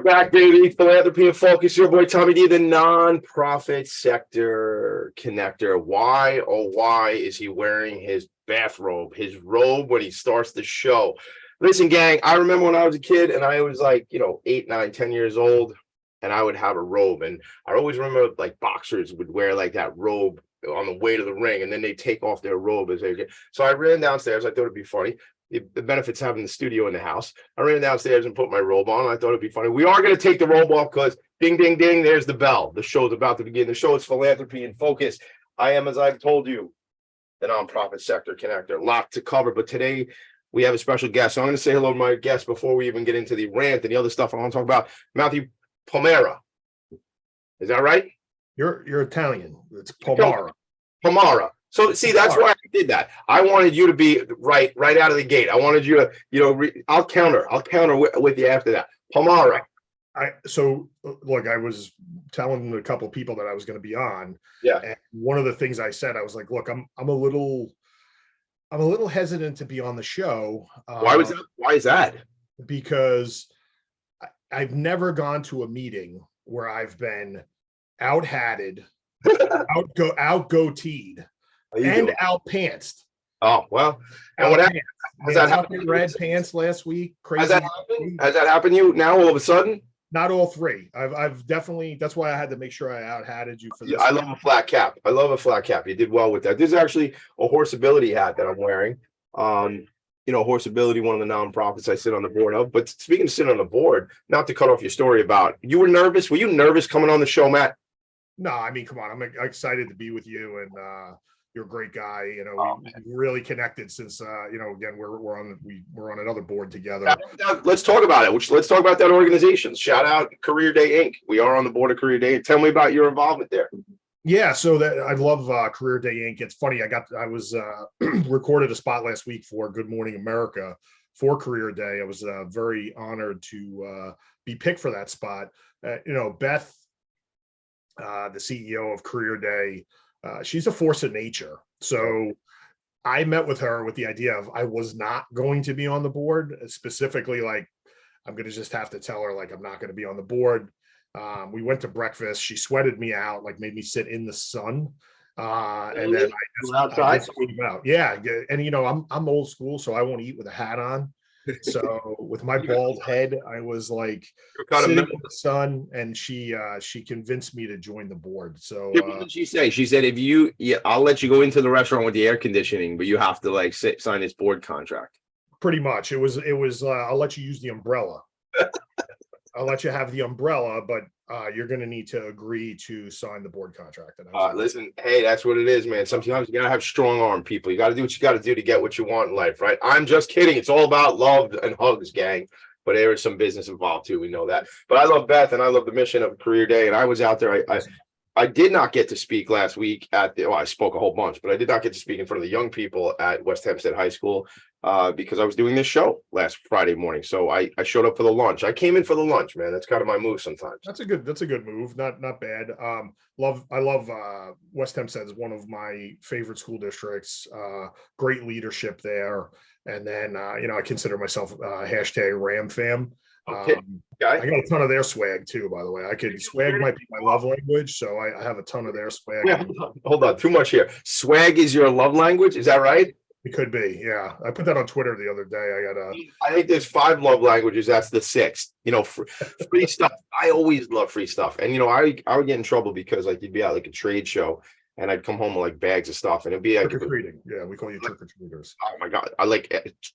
We're back, baby. Philanthropy and Focus. Your boy Tommy D, the nonprofit sector connector. Why, oh, why is he wearing his bathrobe, his robe when he starts the show? Listen, gang, I remember when I was a kid and I was like, 8, 9, 10 years old, and I would have a robe. And I always remember like boxers would wear like that robe on the way to the ring, and then they take off their robe as they get. So I ran downstairs. I thought it'd be funny. The benefits having the studio in the house. I ran downstairs and put my robe on. I thought it'd be funny. We are going to take the robe off because ding, ding, ding, there's the bell. The show's about to begin. The show is Philanthropy and Focus. I am, as I've told you, the nonprofit sector connector. Lot to cover, but today we have a special guest. So I'm going to say hello to my guest before we even get into the rant and the other stuff I want to talk about. Matthew Pomara. Is that right? You're Italian. It's Pomara. Pomara. So see, that's why I did that. I wanted you to be right out of the gate. I wanted you to, I'll counter with you after that. Pomara. So look, I was telling a couple of people that I was going to be on. Yeah. And one of the things I said, I was like, look, I'm a little hesitant to be on the show. Why was that? Why is that? Because I've never gone to a meeting where I've been out-hatted, out-goateed, and out-pantsed. Oh, well. And what happened? Has that happened? Red pants last week. Crazy. Has that happened to you now all of a sudden? Not all three. I've definitely, that's why I had to make sure I out-hatted you for this. I love a flat cap. You did well with that. This is actually a Horseability hat that I'm wearing. Horseability, one of the nonprofits I sit on the board of. But speaking of sitting on the board, not to cut off your story about, you were nervous. Were you nervous coming on the show, Matt? No, I mean, come on. I'm excited to be with you, and you're a great guy. We really connected since again we're on another board together. Let's talk about it. Let's talk about that organization. Shout out Career Day Inc. We are on the board of Career Day. Tell me about your involvement there. Yeah, so that I love Career Day Inc. It's funny. I was recorded a spot last week for Good Morning America for Career Day. I was very honored to be picked for that spot. Beth, the CEO of Career Day, she's a force of nature. So I met with her with the idea of I was not going to be on the board, specifically like I'm going to just have to tell her like I'm not going to be on the board. We went to breakfast. She sweated me out, like made me sit in the sun. And then I just out. Yeah. And I'm old school, so I won't eat with a hat on. So with my bald head, I was like sitting in the sun, and she convinced me to join the board. So what did she say? She said, I'll let you go into the restaurant with the air conditioning, but you have to sign this board contract. Pretty much. It was I'll let you use the umbrella. I'll let you have the umbrella, but you're going to need to agree to sign the board contract. And listen, hey, that's what it is, man. Sometimes you got to have strong arm people. You got to do what you got to do to get what you want in life, right? I'm just kidding. It's all about love and hugs, gang. But there is some business involved too. We know that. But I love Beth, and I love the mission of Career Day. And I was out there. I did not get to speak last week I spoke a whole bunch, but I did not get to speak in front of the young people at West Hempstead High School because I was doing this show last Friday morning. So I showed up for the lunch. I came in for the lunch, man. That's kind of my move sometimes. That's a good move. Not bad. I love West Hempstead is one of my favorite school districts. Great leadership there. And then I consider myself hashtag Ram fam. Okay. I got a ton of their swag too, by the way. Swag might be my love language, so I have a ton of their swag. Yeah, hold on, too much here. Swag is your love language, is that right? It could be, yeah. I put that on Twitter the other day. I think there's 5 love languages. That's the 6th. Free stuff. I always love free stuff, and I would get in trouble because you'd be at a trade show, and I'd come home with bags of stuff, and it'd be trick-or-treating. Yeah, we call you trick-or-treaters. Oh my God, I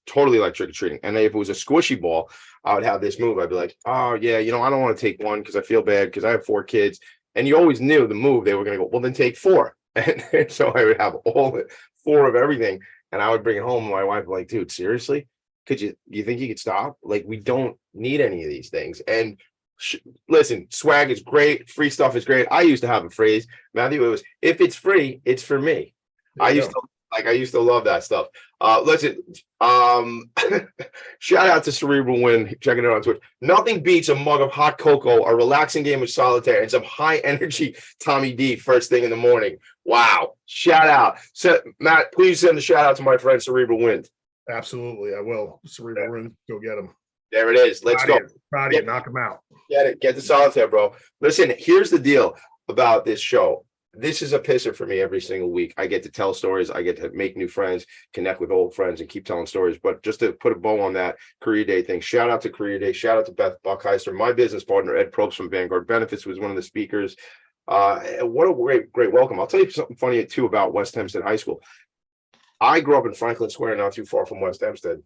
totally like trick-or-treating. And if it was a squishy ball, I would have this move. I'd be like, oh yeah, I don't want to take one because I feel bad because I have 4 kids. And you always knew the move. They were going to go, well, then take 4. And so I would have all 4 of everything, and I would bring it home. And my wife would be like, dude, seriously? You think you could stop? We don't need any of these things. And listen, swag is great. Free stuff is great. I used to have a phrase, Matthew. It was, if it's free, it's for me. I used to love that stuff. Listen, shout out to Cerebral Wind, checking it out on Twitch. Nothing beats a mug of hot cocoa, a relaxing game of solitaire, and some high energy Tommy D first thing in the morning. Wow. Shout out. So, Matt, please send a shout out to my friend Cerebral Wind. Absolutely, I will. Cerebral Wind, go get him. There it is. Let's go. Proud of you. Knock them out. Get it. Get the solitaire, bro. Listen, here's the deal about this show. This is a pisser for me every single week. I get to tell stories. I get to make new friends, connect with old friends, and keep telling stories. But just to put a bow on that Career Day thing, shout out to Career Day. Shout out to Beth Buckheister, my business partner, Ed Probst from Vanguard Benefits, who was one of the speakers. What a great welcome. I'll tell you something funny, too, about West Hempstead High School. I grew up in Franklin Square, not too far from West Hempstead.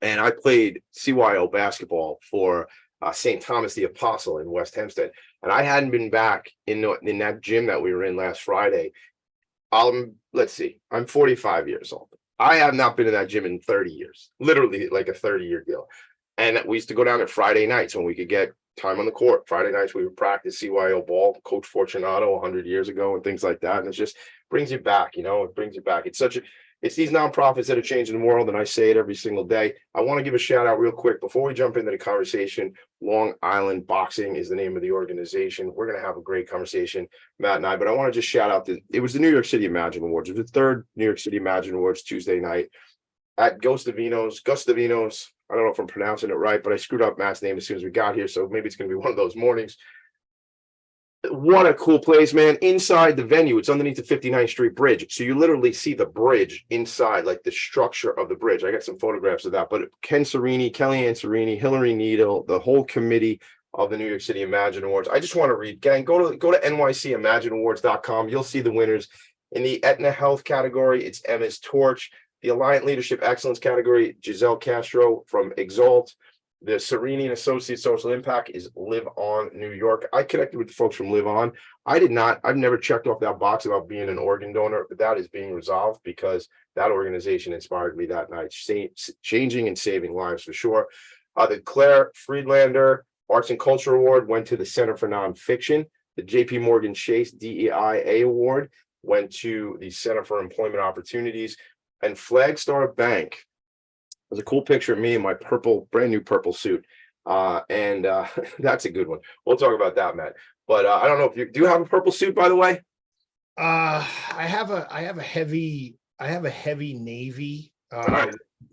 And I played CYO basketball for St. Thomas the Apostle in West Hempstead. And I hadn't been back in that gym that we were in last Friday. Let's see, I'm 45 years old. I have not been in that gym in 30 years, literally like a 30-year deal. And we used to go down there Friday nights when we could get time on the court. Friday nights we would practice CYO ball, Coach Fortunato 100 years ago and things like that. And it just brings you back, it brings you back. It's these nonprofits that are changing the world, and I say it every single day. I want to give a shout out real quick before we jump into the conversation. Long Island Boxing is the name of the organization. We're going to have a great conversation, Matt and I, but I want to just shout out it was the New York City Imagine Awards. It was the third New York City Imagine Awards Tuesday night at Gustavino's. I don't know if I'm pronouncing it right, but I screwed up Matt's name as soon as we got here, so maybe it's going to be one of those mornings. What a cool place, man. Inside the venue, it's underneath the 59th Street Bridge. So you literally see the bridge inside, like the structure of the bridge. I got some photographs of that. But Kellyanne Serini, Hillary Needle, the whole committee of the New York City Imagine Awards. I just want to read. Gang, go to nycimagineawards.com. You'll see the winners. In the Aetna Health category, it's Emma's Torch. The Alliant Leadership Excellence category, Giselle Castro from Exalt. The Serini and Associates Social Impact is Live On New York. I connected with the folks from Live On. I've never checked off that box about being an organ donor, but that is being resolved because that organization inspired me that night, changing and saving lives for sure. The Claire Friedlander Arts and Culture Award went to the Center for Nonfiction. The JP Morgan Chase DEIA Award went to the Center for Employment Opportunities. And Flagstar Bank, there's a cool picture of me in my brand new purple suit. That's a good one. We'll talk about that, Matt. But I don't know if do you have a purple suit, by the way? I have a heavy navy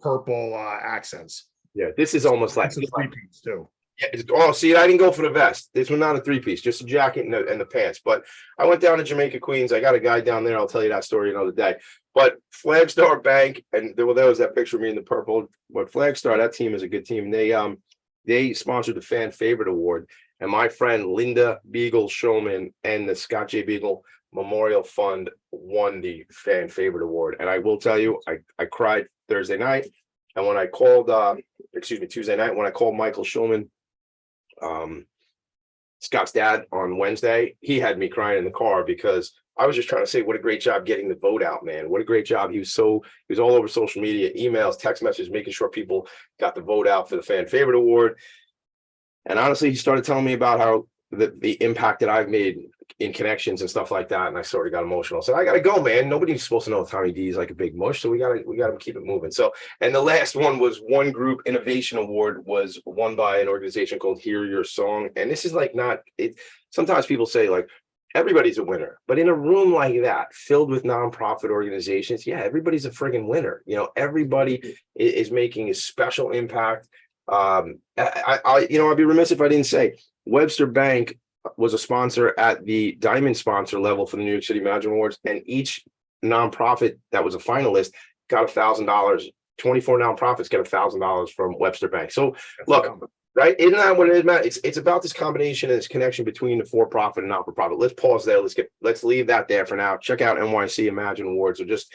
purple accents. Yeah, this is almost like a three-piece too. Yeah, see, I didn't go for the vest. This was not a three-piece, just a jacket and the pants. But I went down to Jamaica, Queens. I got a guy down there. I'll tell you that story another day. But Flagstar Bank, and there was that picture of me in the purple. But Flagstar, that team is a good team. They sponsored the Fan Favorite Award, and my friend Linda Beagle Showman and the Scott J. Beagle Memorial Fund won the Fan Favorite Award. And I will tell you, I cried Thursday night, and when I called, Tuesday night, when I called Michael Showman, Scott's dad, on Wednesday, he had me crying in the car because I was just trying to say what a great job getting the vote out, man. What a great job. He was all over social media, emails, text messages, making sure people got the vote out for the Fan Favorite Award. And honestly, he started telling me about how the impact that I've made in connections and stuff like that. And I sort of got emotional. So I got to go, man. Nobody's supposed to know Tommy D is like a big mush. So we got to keep it moving. So, and the last one was One Group Innovation Award was won by an organization called Hear Your Song. And this is like sometimes people say like, everybody's a winner, but in a room like that filled with nonprofit organizations, yeah, everybody's a friggin' winner. Everybody is making a special impact. I'd be remiss if I didn't say Webster Bank was a sponsor at the diamond sponsor level for the New York City Imagine Awards, and each nonprofit that was a finalist got $1,000. 24 nonprofits get $1,000 from Webster Bank. So look. Right? Isn't that what it is, Matt? It's about this combination and this connection between the for-profit and not-for-profit. Let's pause there. Let's leave that there for now. Check out NYC Imagine Awards, or just,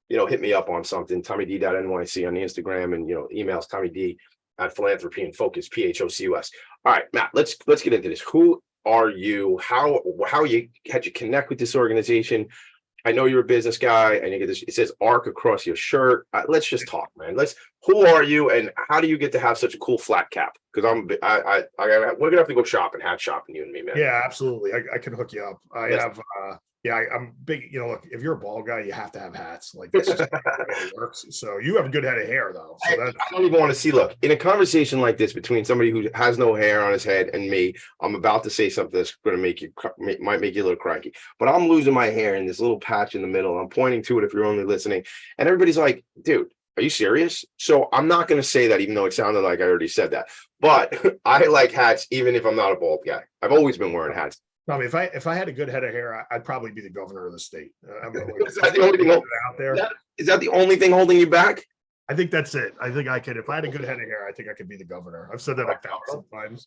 hit me up on something. TommyD.NYC on the Instagram, and emails TommyD at Philanthropy and Phocus, PHOCUS. All right, Matt, let's get into this. Who are you? How how'd you connect with this organization? I know you're a business guy, and you get this. It says ARC across your shirt. Let's just talk, man. Who are you, and how do you get to have such a cool flat cap? Because we're gonna have to go shopping, hat shopping, you and me, man. Yeah, absolutely. I can hook you up. I'm big. Look, if you're a bald guy, you have to have hats. Like this is how it works. So you have a good head of hair, though. So I don't even want to see. Look, in a conversation like this between somebody who has no hair on his head and me, I'm about to say something that's going to might make you a little cranky. But I'm losing my hair in this little patch in the middle. I'm pointing to it if you're only listening, and everybody's like, "Dude, Are you serious? So I'm not going to say that, even though it sounded like I already said that. But I like hats, even if I'm not a bald guy. I've always been wearing hats. I mean, if I had a good head of hair, I'd probably be the governor of the state. Is that the only thing out there? Is that the only thing holding you back? I think that's it. I think I could, if I had a good head of hair, I think I could be the governor. I've said that 1,000 times.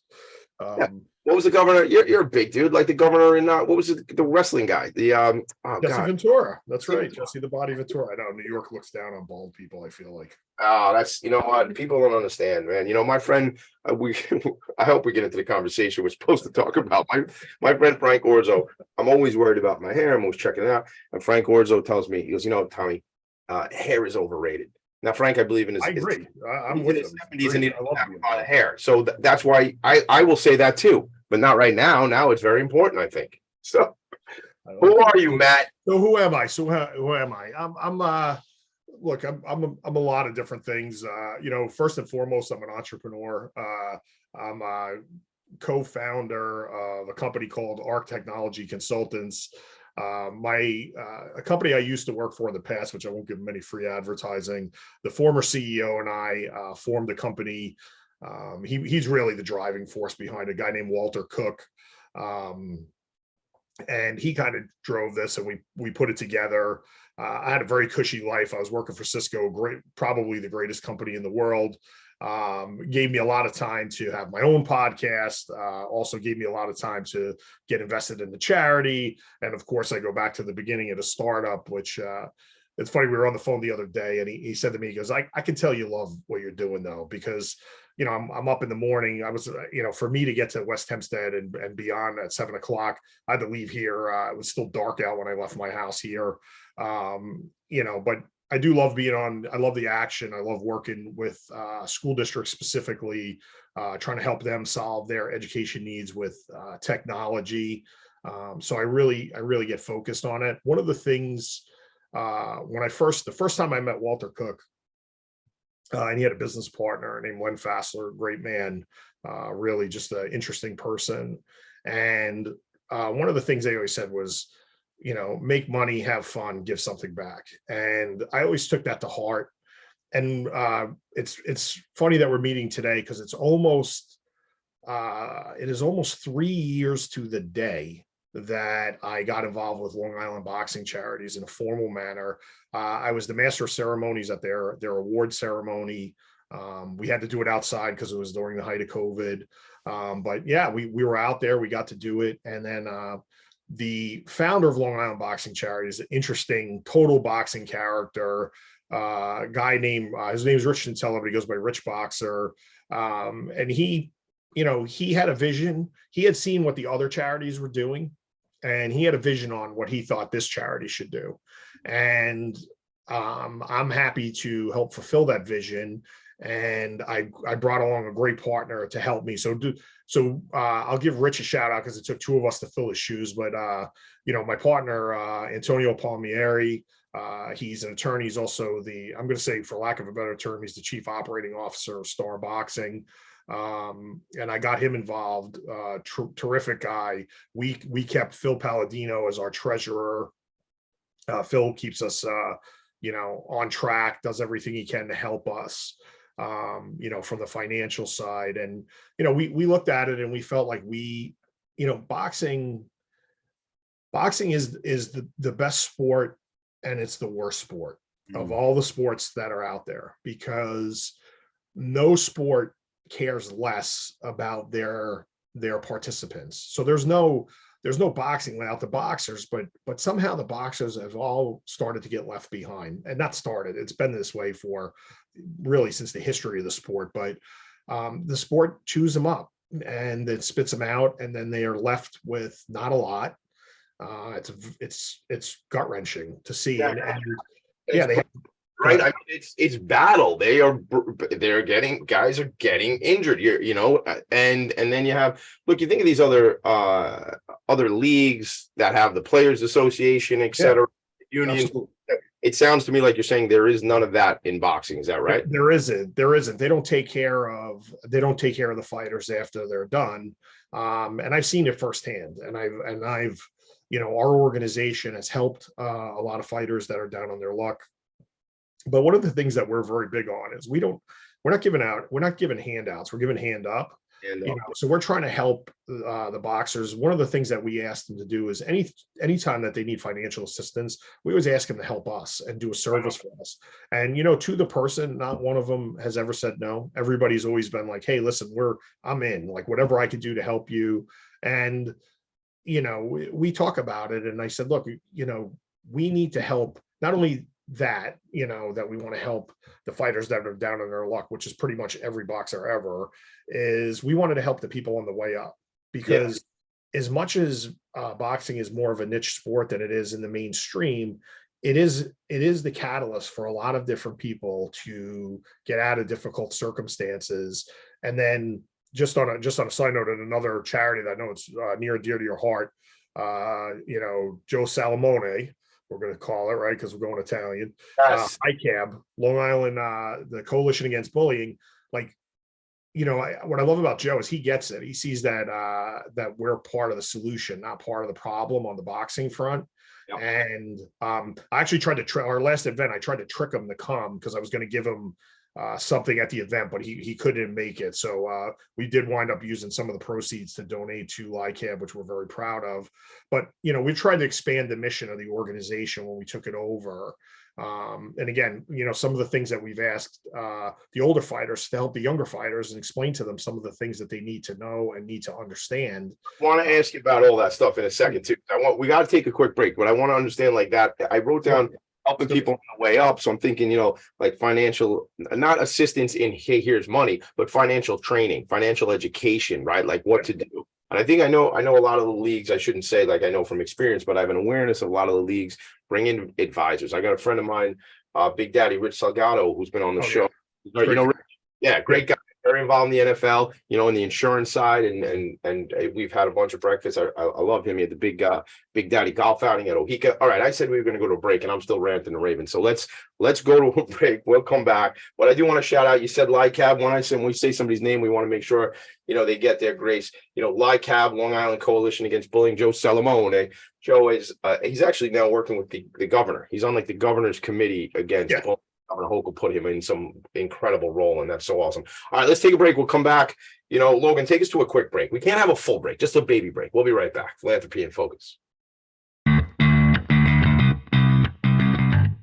Yeah. What was the governor? You're a big dude, like the governor in what was it? The wrestling guy. The Jesse Ventura. That's right. Jesse the Body Ventura. I know New York looks down on bald people, I feel like. Oh, that's, you know what? People don't understand, man. You know, my friend, I hope we get into the conversation we're supposed to talk about. My friend Frank Orzo, I'm always worried about my hair. I'm always checking it out. And Frank Orzo tells me, he goes, you know, Tommy, hair is overrated. Now, Frank, I believe in his. I agree. I'm with his 70s and he doesn't have a lot of hair. So that's why I will say that too, but not right now. Now it's very important, I think. So who are you, Matt? So who am I? Who am I? Look, I'm a lot of different things. You know, first and foremost, I'm an entrepreneur. I'm a co-founder of a company called Arc Technology Consultants. A company I used to work for in the past, which I won't give them any free advertising. The former CEO and I formed a company. He's really the driving force behind it, a guy named Walter Cook. And he kind of drove this, and we put it together. I had a very cushy life. I was working for Cisco, probably the greatest company in the world. Gave me a lot of time to have my own podcast. Also gave me a lot of time to get invested in the charity. And of course, I go back to the beginning of the startup, which it's funny. We were on the phone the other day, and he said to me, he goes, I can tell you love what you're doing though, because you know, I'm up in the morning. I was, you know, for me to get to West Hempstead and beyond at 7 o'clock, I had to leave here. It was still dark out when I left my house here. You know, but I do love being on. I love the action. I love working with school districts specifically, trying to help them solve their education needs with technology. So I really get focused on it. One of the things the first time I met Walter Cook, and he had a business partner named Len Fassler, great man, really just an interesting person. And one of the things they always said was, you know, make money, have fun, give something back. And I always took that to heart. And it's funny that we're meeting today, because it is almost 3 years to the day that I got involved with Long Island Boxing Charities in a formal manner. I was the master of ceremonies at their award ceremony. We had to do it outside because it was during the height of COVID. But yeah, we were out there, we got to do it. And then the founder of Long Island Boxing Charities, an interesting total boxing character, guy named, his name is Rich Chantella, but he goes by Rich Boxer. And he, you know, he had a vision. He had seen what the other charities were doing, and he had a vision on what he thought this charity should do. And I'm happy to help fulfill that vision. And I brought along a great partner to help me. So I'll give Rich a shout out, because it took two of us to fill his shoes. But you know, my partner Antonio Palmieri, he's an attorney. He's also I'm going to say, for lack of a better term, he's the chief operating officer of Star Boxing. And I got him involved. Terrific guy. We kept Phil Palladino as our treasurer. Phil keeps us, you know, on track, does everything he can to help us, you know, from the financial side. And, you know, we looked at it and we felt like you know, boxing is the best sport, and it's the worst sport of all the sports that are out there, because no sport cares less about their participants. So there's no boxing without the boxers, but somehow the boxers have all started to get left behind. And not started, it's been this way for really since the history of the sport. But the sport chews them up and it spits them out, and then they are left with not a lot. It's gut wrenching to see. Yeah, and they have, right. I mean, it's battle. Guys are getting injured. You know, and then you have, look, you think of these other leagues that have the Players Association, etc. Unions. Absolutely. It sounds to me like you're saying there is none of that in boxing. Is that right? There isn't. They don't take care of the fighters after they're done. And I've seen it firsthand. And I've you know, our organization has helped a lot of fighters that are down on their luck. But one of the things that we're very big on is we're not giving handouts, we're giving hand up. And So we're trying to help the boxers. One of the things that we ask them to do is anytime that they need financial assistance, we always ask them to help us and do a service for us. And to the person, not one of them has ever said no. Everybody's always been like, hey, listen, I'm in, like, whatever I could do to help you. And we talk about it, and I said, look, we need to help not only that, that we want to help the fighters that are down in their luck, which is pretty much every boxer ever, is we wanted to help the people on the way up. Because as much as boxing is more of a niche sport than it is in the mainstream, it is the catalyst for a lot of different people to get out of difficult circumstances. And then just on a side note, and another charity that I know it's near and dear to your heart, Joe Salamone, we're going to call it, right, because we're going Italian. yes. ICAB, Long Island, the Coalition Against Bullying. Like, what I love about Joe is he gets it. He sees that we're part of the solution, not part of the problem on the boxing front. Yep. And I actually tried to our last event, I tried to trick him to come because I was going to give him something at the event, but he couldn't make it. So we did wind up using some of the proceeds to donate to LICAB, which we're very proud of. But we tried to expand the mission of the organization when we took it over. And again, some of the things that we've asked the older fighters to help the younger fighters and explain to them some of the things that they need to know and need to understand. I want to ask you about all that stuff in a second too. We got to take a quick break, but I want to understand like that. I wrote down helping people on the way up. So I'm thinking, like financial, not assistance in, hey, here's money, but financial training, financial education, right? Like what to do. And I think I know a lot of the leagues, I shouldn't say like I know from experience, but I have an awareness of a lot of the leagues bring in advisors. I got a friend of mine, Big Daddy Rich Salgado, who's been on the show. Yeah. Great guy. Very involved in the NFL, in the insurance side, and we've had a bunch of breakfasts. I love him. He had the Big Daddy golf outing at Ohika. All right, I said we were going to go to a break, and I'm still ranting the Ravens. So let's go to a break. We'll come back. But I do want to shout out. You said LICAB. When we say somebody's name, we want to make sure they get their grace. LICAB, Long Island Coalition Against Bullying. Joe Salamone. Joe is he's actually now working with the governor. He's on like the governor's committee against bullying. Governor Hochul put him in some incredible role, and that's so awesome. All right, let's take a break. We'll come back. Logan, take us to a quick break. We can't have a full break, just a baby break. We'll be right back. Philanthropy in Focus.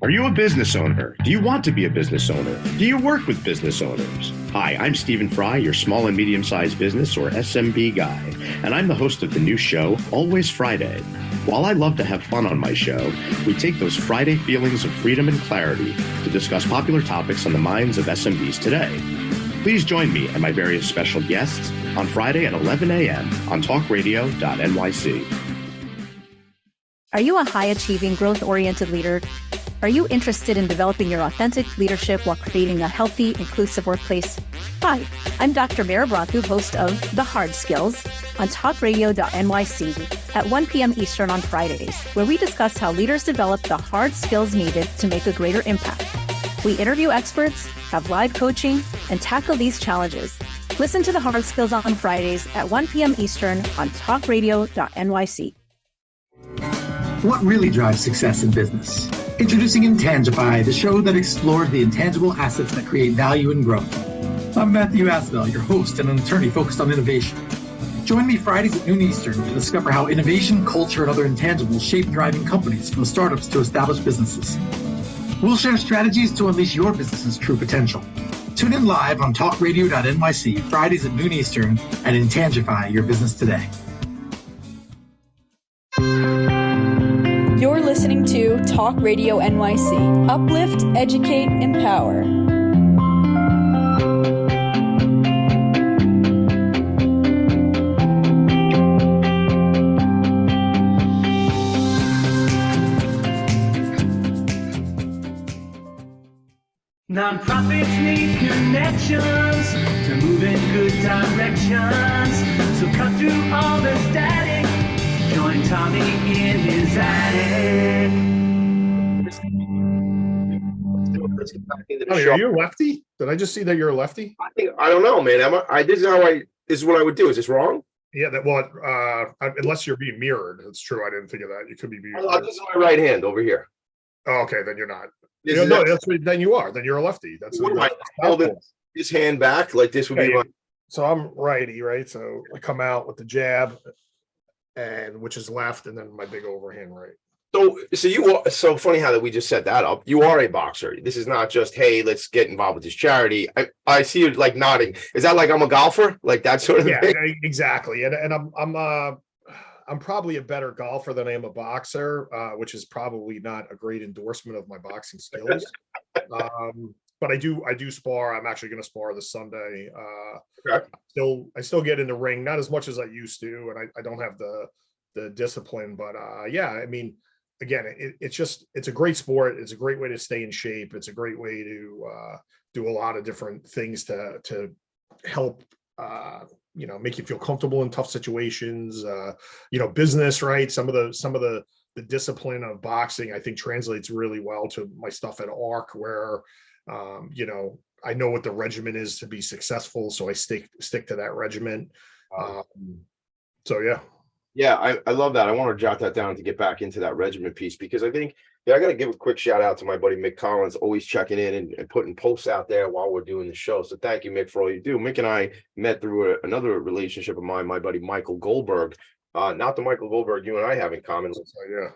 Are you a business owner? Do you want to be a business owner? Do you work with business owners? Hi, I'm Stephen Fry, your small and medium-sized business or SMB guy, and I'm the host of the new show, Always Friday. While I love to have fun on my show, we take those Friday feelings of freedom and clarity to discuss popular topics on the minds of SMBs today. Please join me and my various special guests on Friday at 11 a.m. on talkradio.nyc. Are you a high-achieving, growth-oriented leader? Are you interested in developing your authentic leadership while creating a healthy, inclusive workplace? Hi, I'm Dr. Mara Broncu, host of The Hard Skills on talkradio.nyc at 1 p.m. Eastern on Fridays, where we discuss how leaders develop the hard skills needed to make a greater impact. We interview experts, have live coaching, and tackle these challenges. Listen to The Hard Skills on Fridays at 1 p.m. Eastern on talkradio.nyc. What really drives success in business? Introducing Intangify, the show that explores the intangible assets that create value and growth. I'm Matthew Asbell, your host and an attorney focused on innovation. Join me Fridays at noon Eastern to discover how innovation, culture, and other intangibles shape thriving companies from startups to established businesses. We'll share strategies to unleash your business's true potential. Tune in live on talkradio.nyc Fridays at noon Eastern and Intangify your business today. You're listening to Talk Radio NYC. Uplift, educate, empower. Nonprofits need connections to move in good directions. So cut through all the static. Join Tommy in his attic. Let's get back into the Honey, show. are you a lefty? Did I just see that you're a lefty? I don't know, man. This is what I would do. Is this wrong? Yeah, unless you're being mirrored. It's true. I didn't think of that. You could be mirrored. This is my right hand over here. Oh, okay, then you're not. This You is know, no, actually- that's what, then you are. Then you're a lefty. That's what am I that's holding southpaw. his hand back? Like this would be Yeah, my. so I'm righty, right? So I come out with the jab, and which is left, and then my big overhand right. So you are so funny how that we just set that up. You are a boxer. This is not just, hey, let's get involved with this charity. I see you like nodding. Is that like I'm a golfer? Like that sort of Yeah, thing? exactly. And I'm probably a better golfer than I am a boxer, which is probably not a great endorsement of my boxing skills. But I do spar. I'm actually going to spar this Sunday. Okay. I still get in the ring, not as much as I used to, and I don't have the discipline. But yeah, I mean, again, it's a great sport. It's a great way to stay in shape. It's a great way to do a lot of different things to help make you feel comfortable in tough situations. Business, right? Some of the discipline of boxing, I think, translates really well to my stuff at ARC, where I know what the regimen is to be successful, so I stick to that regimen. So yeah. Yeah, I love that. I want to jot that down to get back into that regiment piece, because I think, I got to give a quick shout out to my buddy Mick Collins, always checking in and putting posts out there while we're doing the show. So thank you, Mick, for all you do. Mick and I met through another relationship of mine, my buddy Michael Goldberg. Not the Michael Goldberg you and I have in common. So, yeah.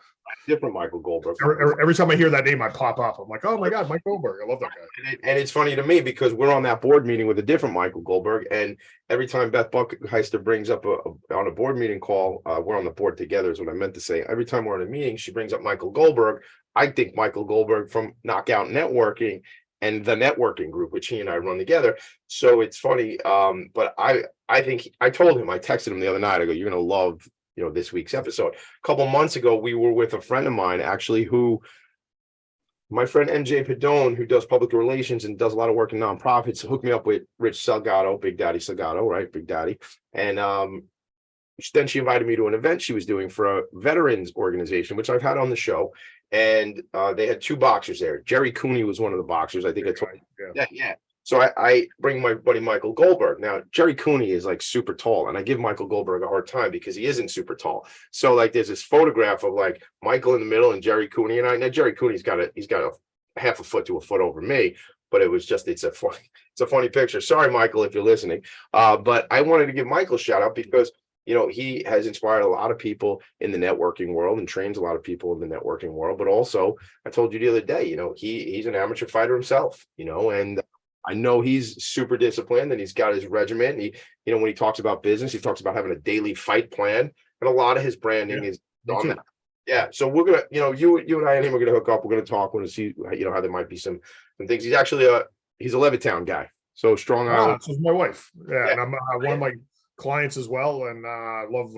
Different Michael Goldberg. Every time I hear that name, I pop up. I'm like, oh my God, Mike Goldberg. I love that guy. And it's funny to me because we're on that board meeting with a different Michael Goldberg. And every time Beth Buckheister brings up on a board meeting call, we're on the board together is what I meant to say. Every time we're in a meeting, she brings up Michael Goldberg. I think Michael Goldberg from Knockout Networking and the networking group, which he and I run together. So it's funny. But I think I told him, I texted him the other night. I go, you're going to love this week's episode. A couple months ago, we were with a friend of mine, actually, my friend MJ Padone, who does public relations and does a lot of work in nonprofits, hooked me up with Rich Salgado, Big Daddy Salgado, right? Big Daddy. And then she invited me to an event she was doing for a veterans organization, which I've had on the show. And they had two boxers there. Jerry Cooney was one of the boxers. I think I told you. Yeah. So I bring my buddy Michael Goldberg. Now, Jerry Cooney is like super tall, and I give Michael Goldberg a hard time because he isn't super tall. So like there's this photograph of like Michael in the middle and Jerry Cooney and I. Now Jerry Cooney's got a half a foot to a foot over me, but it's a funny picture. Sorry, Michael, if you're listening. But I wanted to give Michael a shout out because he has inspired a lot of people in the networking world and trains a lot of people in the networking world. But also, I told you the other day, he's an amateur fighter himself, and I know he's super disciplined and he's got his regiment. He, when he talks about business, he talks about having a daily fight plan, and a lot of his branding is on that. Yeah. So we're going to, you and I and him are going to hook up. We're going to talk. We're going to see, how there might be some things. He's actually he's a Levittown guy. So Strong Island. This is my wife. Yeah. And I'm one of my clients as well. And love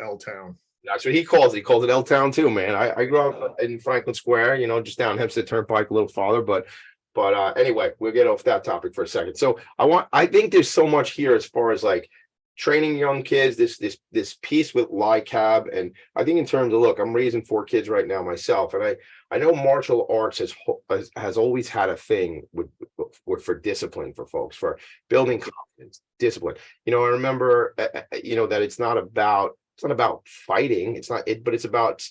L Town. That's what he calls it. He calls it L Town too, man. I grew up in Franklin Square, just down Hempstead Turnpike a little farther, but anyway, we'll get off that topic for a second. So I think there's so much here as far as like training young kids, this piece with LICAB. And I think in terms of, look, I'm raising 4 kids right now myself. And I know martial arts has always had a thing for discipline for folks, for building confidence, discipline. I remember, that it's not about fighting. But it's about,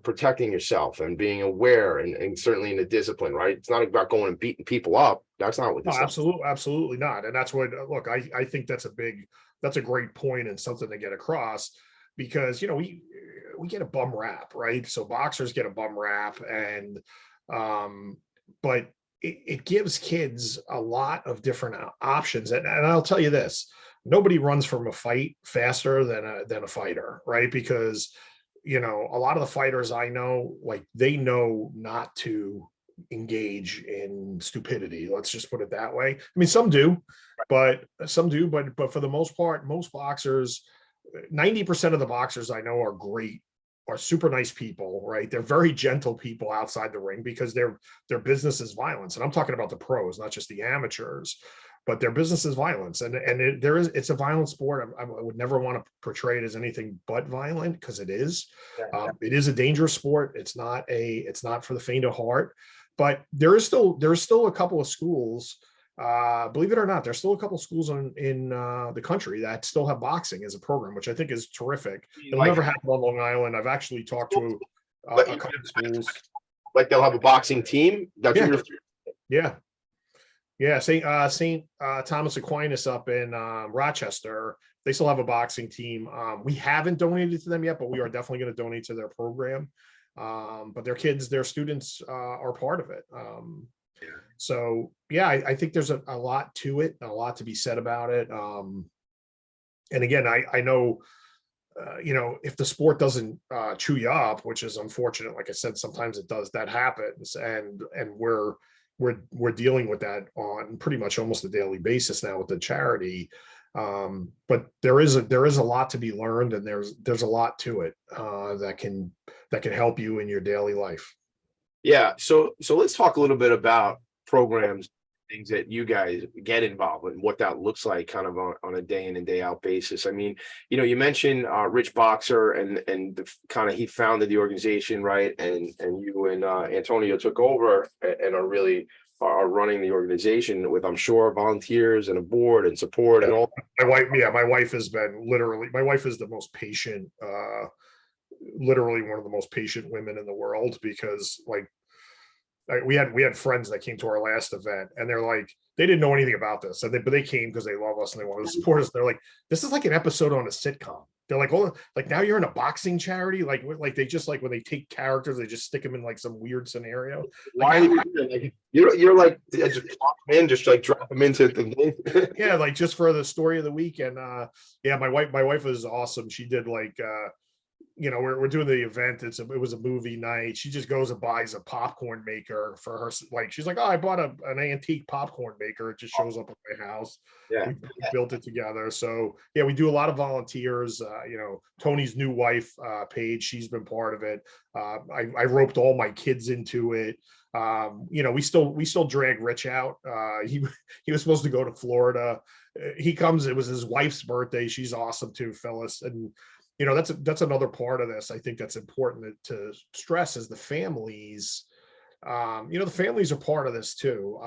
protecting yourself and being aware and certainly in the discipline, right? It's not about going and beating people up. That's not what this is. Absolutely not. And that's what, look, I think that's a great point and something to get across because, we get a bum rap, right? So boxers get a bum rap and, but it gives kids a lot of different options. And I'll tell you this, nobody runs from a fight faster than a fighter, right? Because, a lot of the fighters I know, like they know not to engage in stupidity. Let's just put it that way. I mean, some do, but for the most part, most boxers, 90% of the boxers I know are great, are super nice people, right? They're very gentle people outside the ring because their business is violence. And I'm talking about the pros, not just the amateurs. But their business is violence, and it's a violent sport. I would never want to portray it as anything but violent because it is. It is a dangerous sport. It's not for the faint of heart. But there is still a couple of schools. Believe it or not, there's still a couple of schools in the country that still have boxing as a program, which I think is terrific. It'll never happen on Long Island. I've actually talked to a couple of schools. like they'll have a boxing team. That's Yeah. what you're. Yeah. Saint Thomas Aquinas up in Rochester. They still have a boxing team. We haven't donated to them yet, but we are definitely going to donate to their program. But their kids, their students are part of it. So yeah, I think there's a lot to it, a lot to be said about it. And again, I know, if the sport doesn't chew you up, which is unfortunate, like I said, sometimes it does, that happens. And we're dealing with that on pretty much almost a daily basis now with the charity. But there is a lot to be learned, and there's a lot to it that can help you in your daily life. Yeah. So let's talk a little bit about programs, things that you guys get involved with, and what that looks like kind of on a day in and day out basis. I mean, you mentioned Rich Boxer and the kind of, he founded the organization, right? And you and Antonio took over and are running the organization with, I'm sure, volunteers and a board and support and all. My wife has been my wife is the most patient, literally one of the most patient women in the world, because we had friends that came to our last event, and they're like, they didn't know anything about this, but they came because they love us and they wanted to support us. They're like, this is like an episode on a sitcom. They're like, oh, like now you're in a boxing charity, like they just, like when they take characters, they just stick them in like some weird scenario. Why you're like, just drop them in, just like drop them into the thing. Yeah, like just for the story of the week. And yeah, my wife is awesome. She did like we're doing the event. It was a movie night. She just goes and buys a popcorn maker for her. Like, she's like, oh, I bought an antique popcorn maker. It just shows up at my house. Yeah, we built it together. So yeah, we do a lot of volunteers. Tony's new wife, Paige, she's been part of it. I roped all my kids into it. We still drag Rich out. He was supposed to go to Florida. He comes. It was his wife's birthday. She's awesome too, Phyllis. And that's another part of this. I think that's important to stress, is the families. The families are part of this too.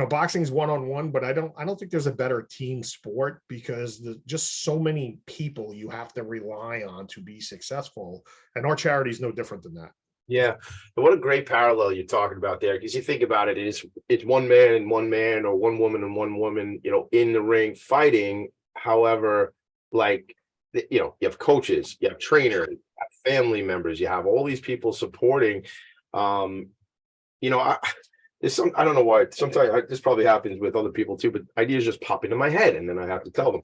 Boxing's one-on-one, but I don't think there's a better team sport, because just so many people you have to rely on to be successful. And our charity is no different than that. Yeah, but what a great parallel you're talking about there, because you think about it, it's one man and one man, or one woman and one woman, in the ring fighting. However, you have coaches, you have trainers, you have family members, you have all these people supporting. I don't know why. Sometimes this probably happens with other people too, but ideas just pop into my head, and then I have to tell them.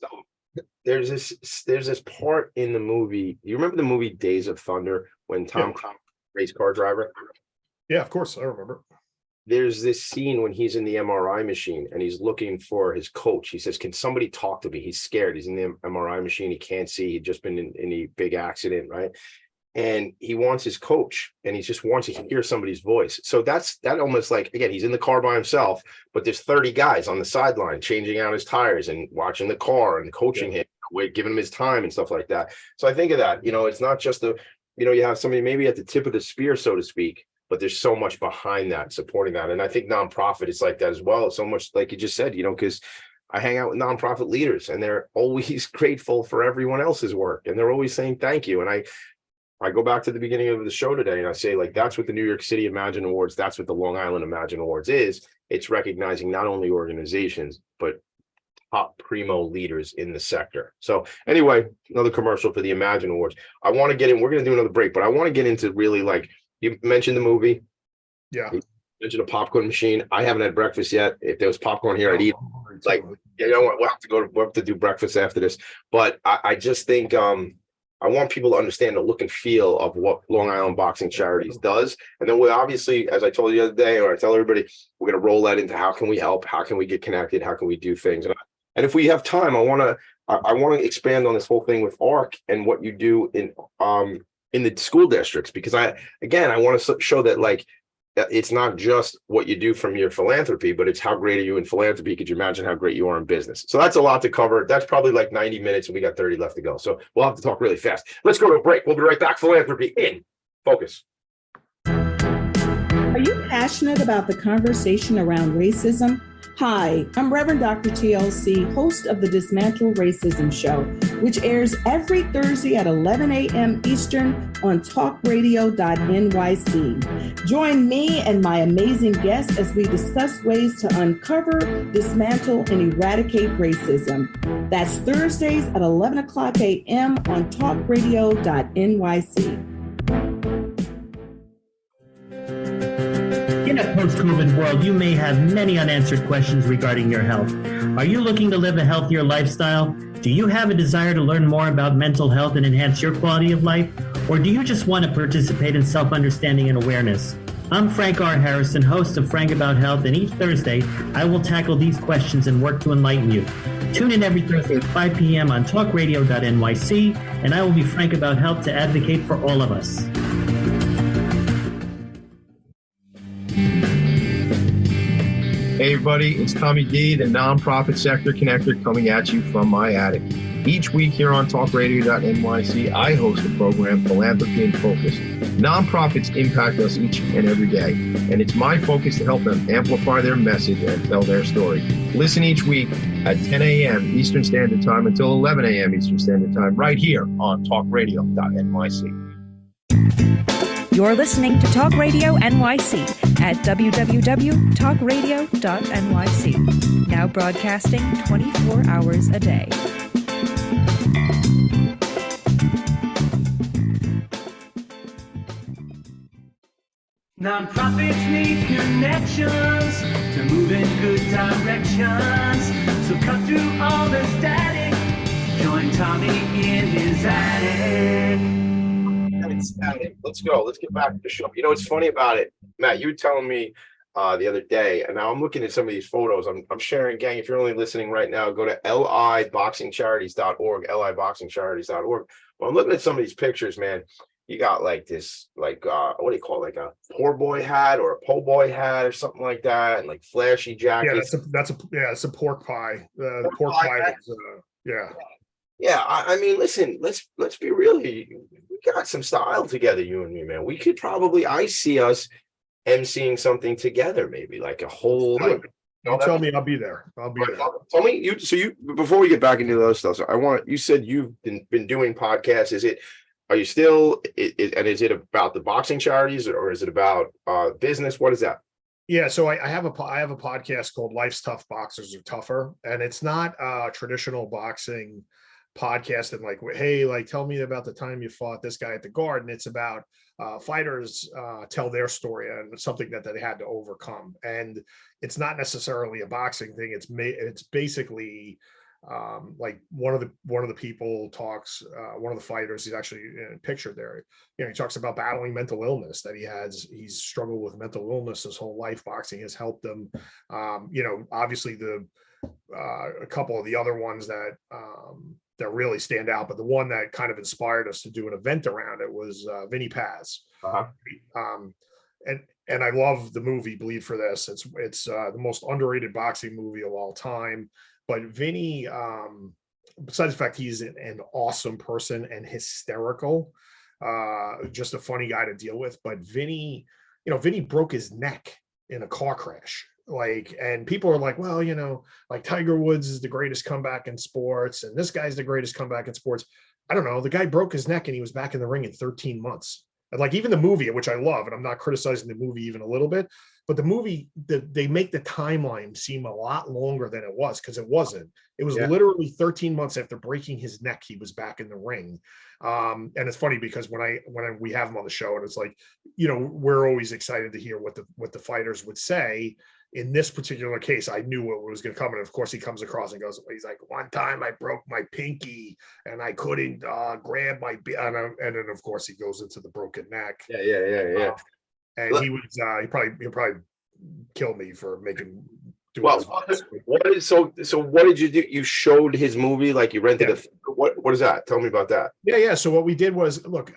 There's this part in the movie. You remember the movie Days of Thunder, when Tom Cruise, race car driver? Yeah, of course, I remember. There's this scene when he's in the MRI machine and he's looking for his coach. He says, can somebody talk to me? He's scared. He's in the MRI machine. He can't see. He'd just been in a big accident, right? And he wants his coach, and he just wants to hear somebody's voice. So that almost, like, again, he's in the car by himself, but there's 30 guys on the sideline changing out his tires and watching the car and coaching him, giving him his time and stuff like that. So I think of that, it's not just you have somebody maybe at the tip of the spear, so to speak, but there's so much behind that, supporting that. And I think nonprofit is like that as well. So much, like you just said, because I hang out with nonprofit leaders, and they're always grateful for everyone else's work, and they're always saying thank you. And I go back to the beginning of the show today, and I say, like, that's what the New York City Imagine Awards, that's what the Long Island Imagine Awards is. It's recognizing not only organizations, but top primo leaders in the sector. So anyway, another commercial for the Imagine Awards. I want to get in, we're going to do another break, but I want to get into really, like, you mentioned the movie. Yeah. You mentioned a popcorn machine. I haven't had breakfast yet. If there was popcorn here, I'd eat. Like, we'll have to do breakfast after this. But I just think I want people to understand the look and feel of what Long Island Boxing Charities does. And then we obviously, as I told you the other day, or I tell everybody, we're going to roll that into how can we help? How can we get connected? How can we do things? And if we have time, I want to expand on this whole thing with ARC and what you do in the school districts, because I want to show that, like, it's not just what you do from your philanthropy, but it's how great are you in philanthropy. Could you imagine how great you are in business? So that's a lot to cover. That's probably like 90 minutes, and we got 30 left to go. So we'll have to talk really fast. Let's go to a break. We'll be right back. Philanthropy in Focus. Are you passionate about the conversation around racism? Hi, I'm Reverend Dr. TLC, host of the Dismantle Racism Show, which airs every Thursday at 11 a.m. Eastern on talkradio.nyc. Join me and my amazing guests as we discuss ways to uncover, dismantle, and eradicate racism. That's Thursdays at 11 o'clock a.m. on talkradio.nyc. In a post-COVID world, you may have many unanswered questions regarding your health. Are you looking to live a healthier lifestyle? Do you have a desire to learn more about mental health and enhance your quality of life? Or do you just want to participate in self-understanding and awareness? I'm Frank R. Harrison, host of Frank About Health, and each Thursday, I will tackle these questions and work to enlighten you. Tune in every Thursday at 5 p.m. on talkradio.nyc, and I will be frank about health to advocate for all of us. Hey everybody, it's Tommy D, the nonprofit sector connector, coming at you from my attic. Each week here on talkradio.nyc, I host the program Philanthropy and Phocus. Nonprofits impact us each and every day, and it's my focus to help them amplify their message and tell their story. Listen each week at 10 a.m. Eastern Standard Time until 11 a.m. Eastern Standard Time, right here on talkradio.nyc. You're listening to Talk Radio NYC at www.talkradio.nyc. Now broadcasting 24 hours a day. Nonprofits need connections to move in good directions. So cut through all the static. Join Tommy in his attic. Static. Let's go. Let's get back to the show. You know what's funny about it, Matt? You were telling me the other day, and now I'm looking at some of these photos. I'm sharing, gang. If you're only listening right now, go to liboxingcharities.org, liboxingcharities.org. Well, I'm looking at some of these pictures, man. You got like this, like what do you call it? Like a poor boy hat or a po' boy hat or something like that, and like flashy jackets. Yeah, it's a pork pie. The pork pie is, yeah. Yeah, I mean, listen, let's be real here. We got some style together, you and me, man. We could probably, I see us emceeing something together, maybe like a whole. Like, you tell me, I'll be there. I'll be there. Tell me, you before we get back into those stuff. So you said you've been doing podcasts. Are you still? And is it about the boxing charities or is it about business? What is that? Yeah, so I have a podcast called Life's Tough, Boxers Are Tougher, and it's not traditional boxing podcast and like, hey, like tell me about the time you fought this guy at the Garden. It's about fighters tell their story and something that they had to overcome, and it's not necessarily a boxing thing. It's basically like one of the people talks, one of the fighters, he's actually pictured there, he talks about battling mental illness that he's struggled with mental illness his whole life. Boxing has helped him. Obviously a couple of the other ones that really stand out, but the one that kind of inspired us to do an event around it was Vinny Paz. And I love the movie Bleed for This. It's the most underrated boxing movie of all time. But Vinny, besides the fact he's an awesome person and hysterical, just a funny guy to deal with. But Vinny broke his neck in a car crash. And people are like, well, like Tiger Woods is the greatest comeback in sports, and this guy's the greatest comeback in sports. I don't know. The guy broke his neck and he was back in the ring in 13 months. And like even the movie, which I love, and I'm not criticizing the movie even a little bit, but the movie, they make the timeline seem a lot longer than it was, because it wasn't. It was literally 13 months after breaking his neck, he was back in the ring. And it's funny because when we have him on the show, and it's like, we're always excited to hear what the fighters would say. In this particular case, I knew what was going to come. And of course, he comes across and goes, he's like, one time I broke my pinky and I couldn't grab my, and then of course he goes into the broken neck. Yeah. And he was, he'll probably kill me for making. Well, so what did you do? You showed his movie, like you rented it. What is that? Tell me about that. Yeah. So what we did was, look,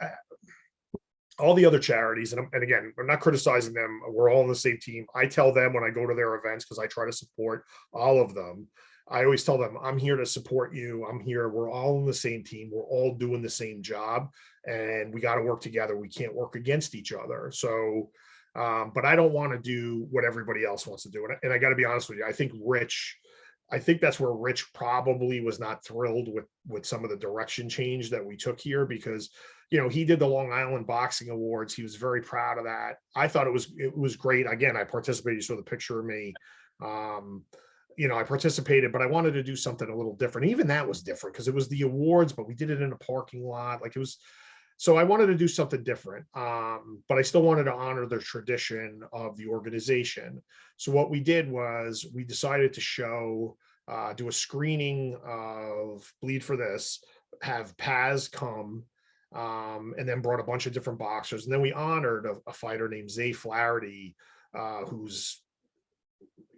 all the other charities, and again, I'm not criticizing them. We're all on the same team. I tell them when I go to their events, because I try to support all of them, I always tell them, I'm here to support you. I'm here. We're all on the same team. We're all doing the same job, and we got to work together. We can't work against each other. So But I don't want to do what everybody else wants to do. And I got to be honest with you, I think that's where Rich probably was not thrilled with some of the direction change that we took here, because, he did the Long Island Boxing Awards. He was very proud of that. I thought it was great. Again, I participated. You saw the picture of me. I participated, but I wanted to do something a little different. Even that was different because it was the awards, but we did it in a parking lot. So I wanted to do something different, but I still wanted to honor the tradition of the organization. So what we did was we decided to do a screening of Bleed for This, have Paz come, and then brought a bunch of different boxers. And then we honored a fighter named Zay Flaherty, who's,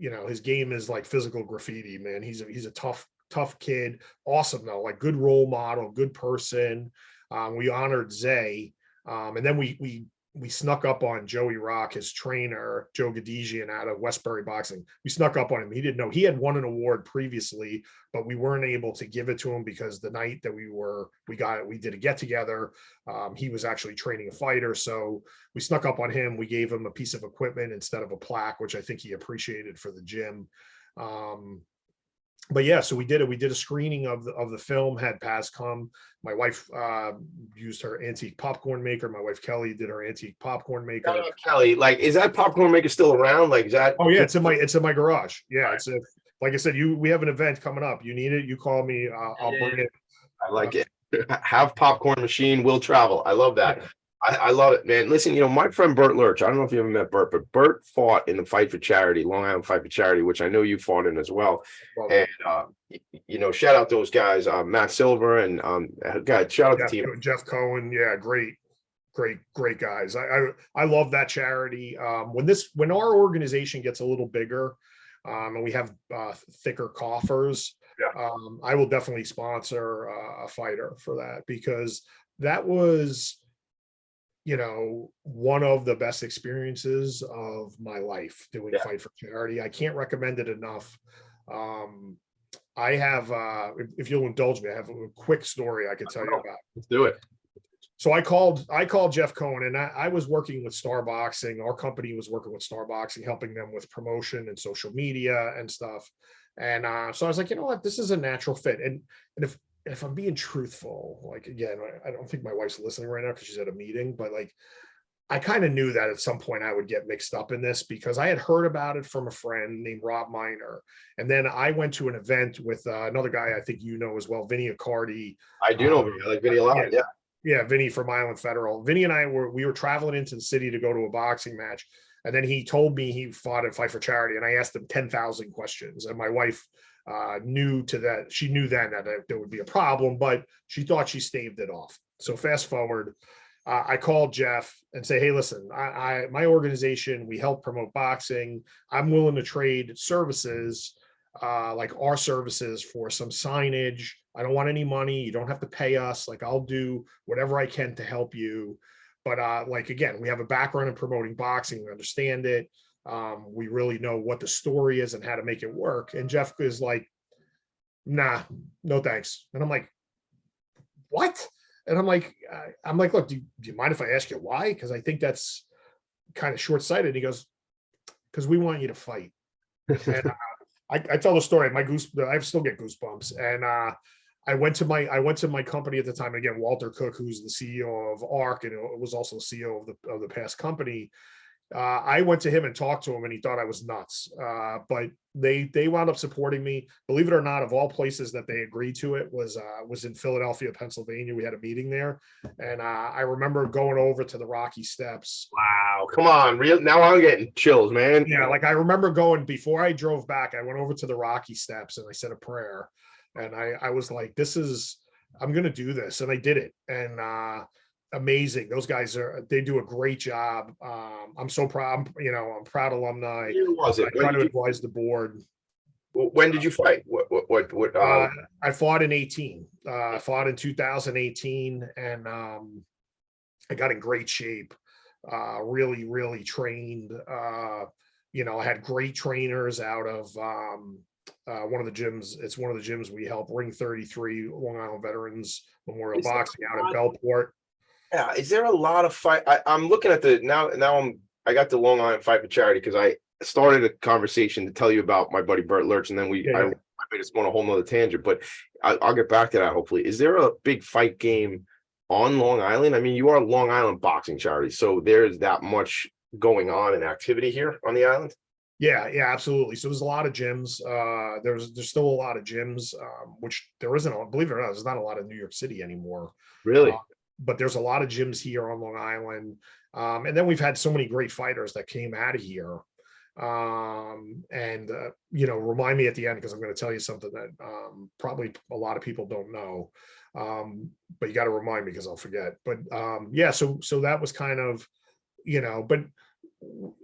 his game is like physical graffiti, man. He's a tough kid. Awesome though, like good role model, good person. We honored Zay, and then we snuck up on Joey Rock, his trainer, Joe Gadesian out of Westbury Boxing. We snuck up on him. He didn't know he had won an award previously, but we weren't able to give it to him because the night that we did a get together, he was actually training a fighter. So we snuck up on him. We gave him a piece of equipment instead of a plaque, which I think he appreciated for the gym. But yeah, so we did it. We did a screening of the film, had Paz come. My wife used her antique popcorn maker. My wife Kelly did her antique popcorn maker. Shout out Kelly, is that popcorn maker still around? Is that? Oh yeah, it's in my garage. Yeah, right. Like I said, we have an event coming up. You need it, you call me. I'll bring it. I like it. Have popcorn machine, will travel. I love that. Yeah. I love it, man. Listen, my friend Bert Lurch, I don't know if you ever met Bert, but Bert fought in the Fight for Charity, Long Island Fight for Charity, which I know you fought in as well. And, shout out those guys, Matt Silver and shout out the team. Jeff Cohen. Yeah, great guys. I love that charity. When our organization gets a little bigger, and we have thicker coffers, yeah. I will definitely sponsor a fighter for that, because that was, one of the best experiences of my life doing Fight for Charity. I can't recommend it enough. I have, if you'll indulge me, I have a quick story I could tell you about. Let's do it. So I called Jeff Cohen, and I was working with Star Boxing. Our company was working with Star Boxing, helping them with promotion and social media and stuff. And so I was like, you know what, this is a natural fit. And if I'm being truthful, again, I don't think my wife's listening right now because she's at a meeting, but I kind of knew that at some point I would get mixed up in this, because I had heard about it from a friend named Rob Miner. And then I went to an event with another guy I think you know as well, Vinny Accardi. I do know Vinny. I like Vinny a lot. Yeah, Vinny from Island Federal. Vinny and I we were traveling into the city to go to a boxing match. And then he told me he fought at Fight for Charity, and I asked him 10,000 questions. And my wife knew that there would be a problem, but she thought she staved it off. So fast forward, I called Jeff and say, hey, listen, my organization, we help promote boxing. I'm willing to trade services, like our services, for some signage. I don't want any money. You don't have to pay us. I'll do whatever I can to help you. But again, we have a background in promoting boxing. We understand it. We really know what the story is and how to make it work. And Jeff is like, nah, no thanks. And I'm like, what? And I'm like, look, do you mind if I ask you why? Because I think that's kind of short-sighted. He goes, because we want you to fight. And I tell the story. I still get goosebumps. And I went to my company at the time. Again, Walter Cook, who's the CEO of ARC, and was also the CEO of the past company. I went to him and talked to him, and he thought I was nuts. But they wound up supporting me. Believe it or not, of all places that they agreed to it was in Philadelphia, Pennsylvania. We had a meeting there, and I remember going over to the Rocky Steps. Wow, come on, now I'm getting chills, man. Yeah, I remember going before I drove back. I went over to the Rocky Steps and I said a prayer, and I was like, I'm going to do this, and I did it, and amazing. Those guys they do a great job. I'm so proud. I'm proud alumni. Was it? I try to advise the board. When did you fight? What I fought in 18. I fought in 2018, and I got in great shape. Really, really trained. I had great trainers out of one of the gyms. It's one of the gyms we help, Ring 33, Long Island Veterans Memorial Boxing out in Bellport. Yeah, is there a lot of fight? I'm looking at now I'm I got the Long Island Fight for Charity because I started a conversation to tell you about my buddy Bert Lurch, and then I made us go on a whole nother tangent, but I'll get back to that hopefully. Is there a big fight game on Long Island? I mean, you are Long Island boxing charity, so there's that much going on and activity here on the island. Yeah, absolutely. So there's a lot of gyms. There's still a lot of gyms, which there isn't. Believe it or not, there's not a lot in New York City anymore. Really? But there's a lot of gyms here on Long Island. And then we've had so many great fighters that came out of here. Remind me at the end, because I'm going to tell you something that probably a lot of people don't know. But you got to remind me because I'll forget. But so that was kind of, but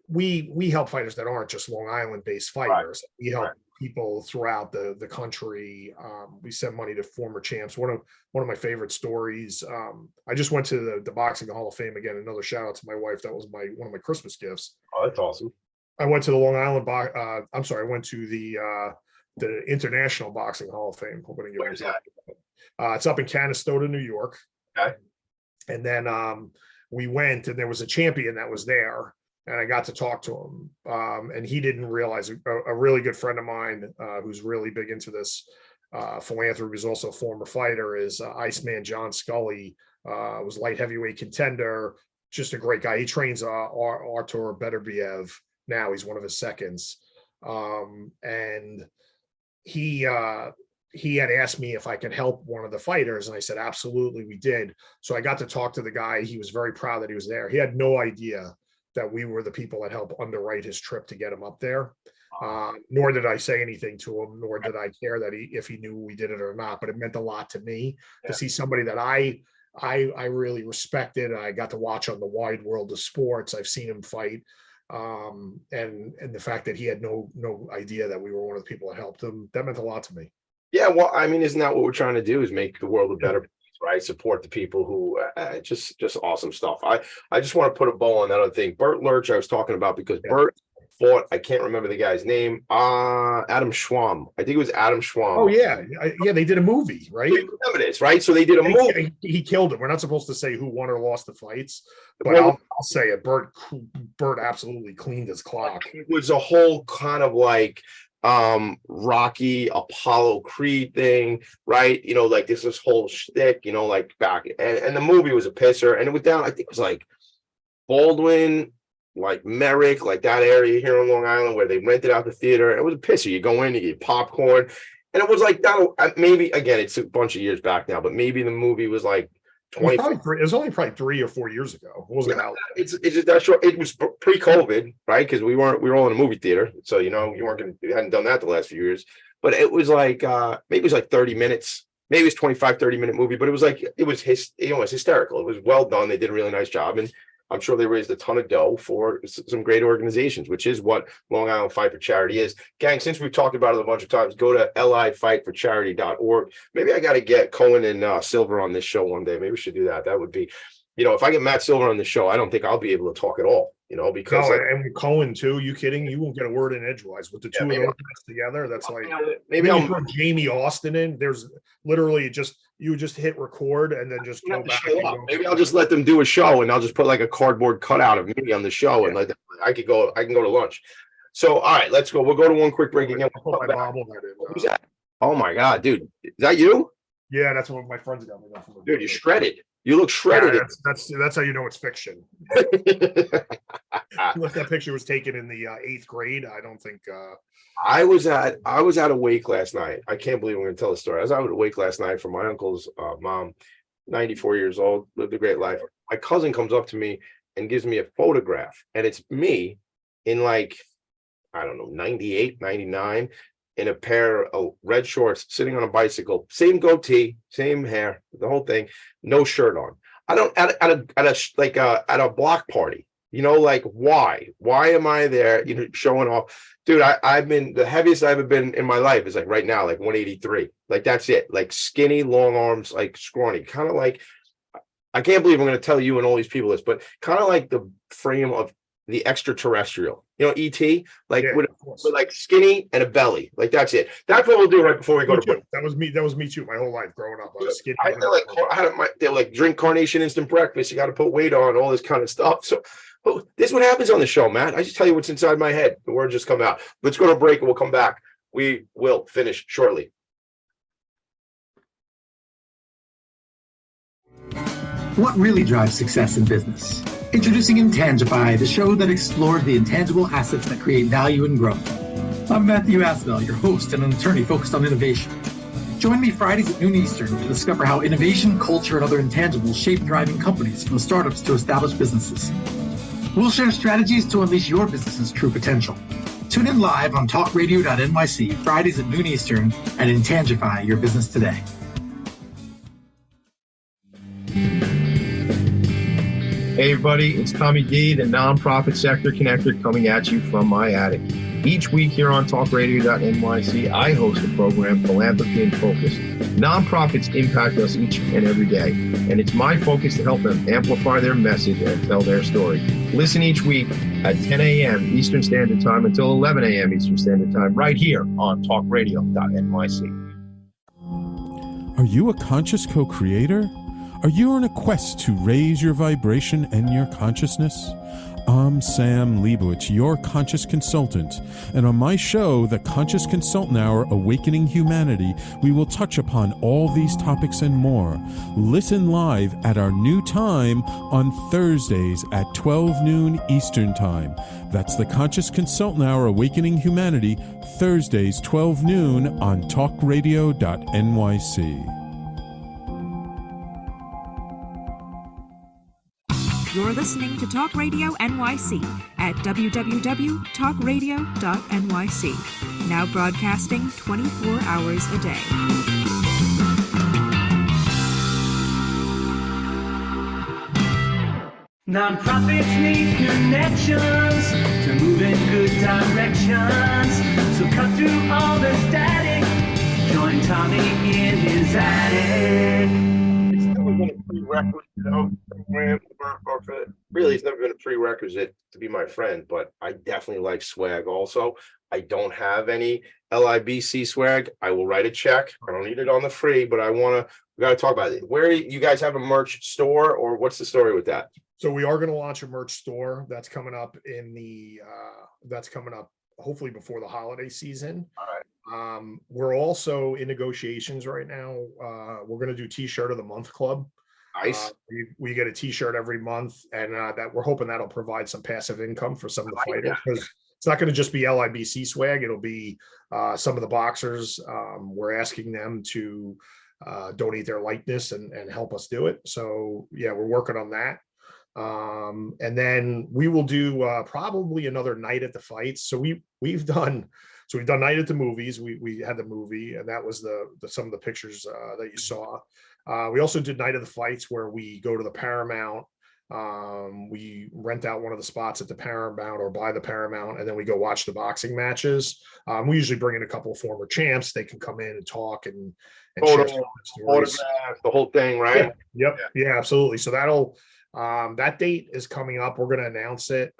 we help fighters that aren't just Long Island based fighters. Right. We help people throughout the country. We send money to former champs. One of my favorite stories. I just went to the Boxing Hall of Fame again. Another shout out to my wife. That was one of my Christmas gifts. Oh, that's awesome. I went to the Long Island I went to the International Boxing Hall of Fame. Where's that? It's up in Canastota, New York. Okay. And then we went, and there was a champion that was there, and I got to talk to him. And he didn't realize, a really good friend of mine who's really big into this philanthropy, is also a former fighter, is Iceman John Scully, was light heavyweight contender, just a great guy. He trains Artur Beterbiev now. He's one of his seconds. And he had asked me if I could help one of the fighters, and I said, absolutely, we did. So I got to talk to the guy. He was very proud that he was there. He had no idea that we were the people that helped underwrite his trip to get him up there. Nor did I say anything to him, nor did I care that if he knew we did it or not, but it meant a lot to me to see somebody that I really respected. I got to watch on the wide world of sports. I've seen him fight. And the fact that he had no idea that we were one of the people that helped him, that meant a lot to me. Yeah, well, I mean, isn't that what we're trying to do, is make the world a better place, right? Support the people who just awesome stuff. I just want to put a bow on that other thing. Bert Lurch I was talking about, because Bert fought, I can't remember the guy's name, Adam Schwam. I think it was Adam Schwam. Oh yeah, they did a movie, right? You remember this, right? So they did a movie. He killed him. We're not supposed to say who won or lost the fights, but I'll say it. Bert absolutely cleaned his clock. It was a whole kind of like Rocky Apollo Creed thing, right? Like this whole shtick, like back, and the movie was a pisser, and it was down, I think it was like Baldwin, like Merrick, like that area here on Long Island where they rented out the theater. It was a pisser. You go in, you get popcorn, and it was like that. Maybe again, it's a bunch of years back now, but maybe the movie was like 20. It was only probably 3 or 4 years ago. It wasn't out. It's just that short. It was pre-COVID, right? Because we were all in a movie theater, so you hadn't done that the last few years. But it was like maybe it was like 30 minutes, maybe it's 25-30-minute movie, but it was hysterical. It was well done. They did a really nice job, and I'm sure they raised a ton of dough for some great organizations, which is what Long Island Fight for Charity is. Gang, since we've talked about it a bunch of times, go to lifightforcharity.org. Maybe I got to get Cohen and Silver on this show one day. Maybe we should do that. That would be, if I get Matt Silver on the show, I don't think I'll be able to talk at all, because. And with Cohen too, you kidding? You won't get a word in edgewise with the two of those guys together. That's like, maybe I'll put Jamie Austin in. There's literally you just hit record and then just go back. Maybe I'll just let them do a show, and I'll just put like a cardboard cutout of me on the show, and I can go to lunch. So, all right, let's go. We'll go to one quick break again. Who's that? Oh my God, dude. Is that you? Yeah, that's what my friends got me. Dude, you're shredded. You look shredded. Yeah, that's how you know it's fiction. Unless that picture was taken in the 8th grade, I don't think. I was at a wake last night. I can't believe I'm going to tell the story. I was out at a wake last night for my uncle's mom, 94 years old, lived a great life. My cousin comes up to me and gives me a photograph, and it's me in like, I don't know, 98, 99, in a pair of red shorts, sitting on a bicycle, same goatee, same hair, the whole thing, no shirt on. I don't at a block party, like why am I there, showing off? Dude, I've been, the heaviest I've ever been in my life is like right now, like 183, like that's it, like skinny, long arms, like scrawny, kind of like, I can't believe I'm going to tell you and all these people this, but kind of like the frame of the extraterrestrial, E.T., like with like skinny and a belly, like that's it. That's what we'll do right before we go to bed. That was me too. My whole life growing up, I was skinny. They're like drink Carnation instant breakfast. You got to put weight on, all this kind of stuff. So Oh, this is what happens on the show, Matt. I just tell you what's inside my head. The word just come out. Let's go to break and we'll come back. We will finish shortly. What really drives success in business? Introducing Intangify, the show that explores the intangible assets that create value and growth. I'm Matthew Asbell, your host and an attorney focused on innovation. Join me Fridays at noon Eastern to discover how innovation, culture, and other intangibles shape thriving companies from startups to established businesses. We'll share strategies to unleash your business's true potential. Tune in live on talkradio.nyc Fridays at noon Eastern and Intangify your business today. Hey everybody, it's Tommy D, the nonprofit sector connector, coming at you from my attic. Each week here on talkradio.nyc, I host the program Philanthropy and Phocus. Nonprofits impact us each and every day, and it's my focus to help them amplify their message and tell their story. Listen each week at 10 a.m. Eastern Standard Time until 11 a.m. Eastern Standard Time, right here on talkradio.nyc. Are you a conscious co-creator? Are you on a quest to raise your vibration and your consciousness? I'm Sam Leibowitz, your conscious consultant, and on my show, The Conscious Consultant Hour, Awakening Humanity, we will touch upon all these topics and more. Listen live at our new time on Thursdays at 12 noon Eastern Time. That's The Conscious Consultant Hour, Awakening Humanity, Thursdays 12 noon on talkradio.nyc. You're listening to Talk Radio NYC at www.talkradio.nyc. Now broadcasting 24 hours a day. Nonprofits need connections to move in good directions. So cut through all the static. Join Tommy in his attic. It's never been a prerequisite, really, it's never been a prerequisite to be my friend, but I definitely like swag also. I don't have any LIBC swag. I will write a check. I don't need it on the free, but we got to talk about it. Where you guys have a merch store, or what's the story with that? So we are going to launch a merch store that's coming up hopefully before the holiday season. All right. We're also in negotiations right now. We're going to do T-shirt of the month club. Nice. We get a T-shirt every month, and that we're hoping that'll provide some passive income for some of the fighters, because it's not going to just be LIBC swag. It'll be some of the boxers. We're asking them to donate their likeness and help us do it. So yeah, we're working on that. And then we will do probably another night at the fights. So we've done night at the movies. We had the movie, and that was some of the pictures that you saw. We also did night of the fights, where we go to the Paramount. We rent out one of the spots at the Paramount or by the Paramount, and then we go watch the boxing matches. We usually bring in a couple of former champs. They can come in and talk and share some stories. The whole thing, right? Yeah. Yep. Yeah, absolutely. So that date is coming up. We're going to announce it.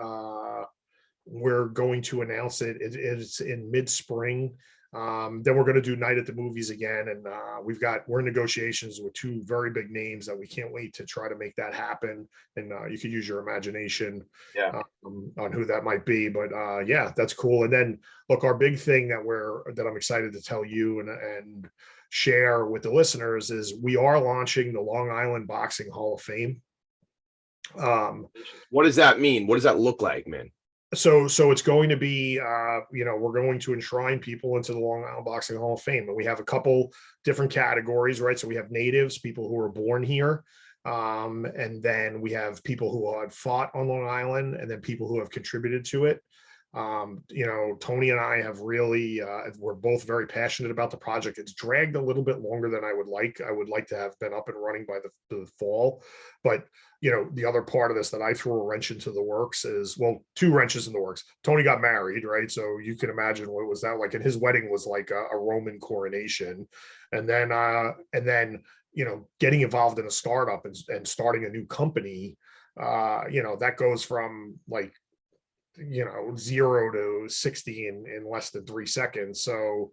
It's in mid-spring. Then we're going to do night at the movies again, and we're in negotiations with two very big names that we can't wait to try to make that happen. And you could use your imagination on who that might be. But yeah, that's cool. And then look, our big thing that I'm excited to tell you and share with the listeners is we are launching the Long Island Boxing Hall of Fame. What does that mean? What does that look like, man? So it's going to be, we're going to enshrine people into the Long Island Boxing Hall of Fame. And we have a couple different categories, right? So we have natives, people who were born here. And then we have people who have fought on Long Island, and then people who have contributed to it. Tony and I have really, we're both very passionate about the project. It's dragged a little bit longer than I would like. I would like to have been up and running by the fall, but the other part of this that I threw a wrench into the works is, well, two wrenches in the works. Tony got married, right? So you can imagine what was that like, and his wedding was like a Roman coronation. And then, getting involved in a startup and starting a new company, that goes from like, 0 to 60 in less than 3 seconds. So,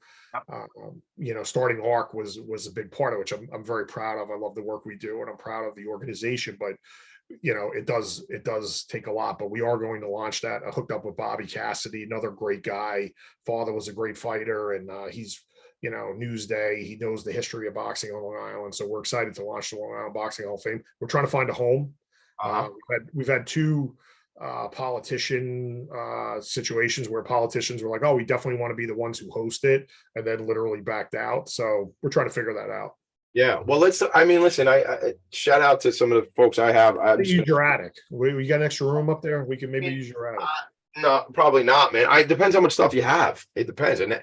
starting ARC was a big part of which I'm very proud of. I love the work we do, and I'm proud of the organization. But it does take a lot, but we are going to launch that. I hooked up with Bobby Cassidy, another great guy. Father was a great fighter, and he's, Newsday. He knows the history of boxing on Long Island. So we're excited to launch the Long Island Boxing Hall of Fame. We're trying to find a home. We've had two politician situations where politicians were like, oh, we definitely want to be the ones who host it, and then literally backed out. So we're trying to figure that out. Yeah, well, listen, I shout out to some of the folks I have. Use your attic. We got an extra room up there. We can maybe use your attic. No, probably not, man. It depends how much stuff you have. It depends. And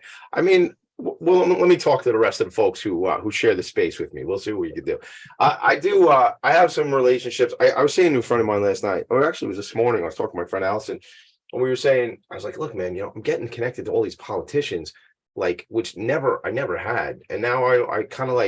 well, let me talk to the rest of the folks who share the space with me. We'll see what we can do. I have some relationships. I was saying to a friend of mine last night, or actually it was this morning. I was talking to my friend Allison, and we were saying, I was like, look, man, I'm getting connected to all these politicians, which I never had. And now I kind of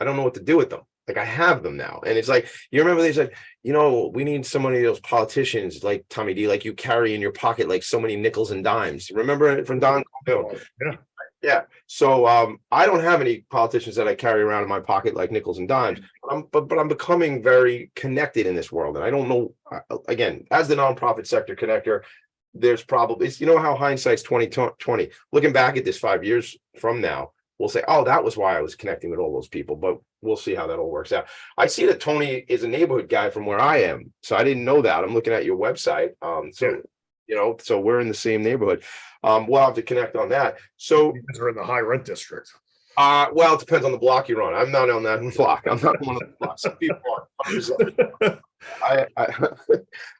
I don't know what to do with them. Like, I have them now. And it's like, you remember they said, we need so many of those politicians like Tommy D, like you carry in your pocket, like so many nickels and dimes. Remember it from Don Corleone? Yeah. Yeah. So I don't have any politicians that I carry around in my pocket like nickels and dimes, but I'm becoming very connected in this world. And I don't know, again, as the nonprofit sector connector, there's probably, how hindsight's 2020. Looking back at this 5 years from now, we'll say, oh, that was why I was connecting with all those people, but we'll see how that all works out. I see that Tony is a neighborhood guy from where I am. So I didn't know that. I'm looking at your website. So we're in the same neighborhood. We'll have to connect on that. So we're in the high rent district. Well, it depends on the block you're on. I'm not on that block. I'm not on one of the blocks. Some people are.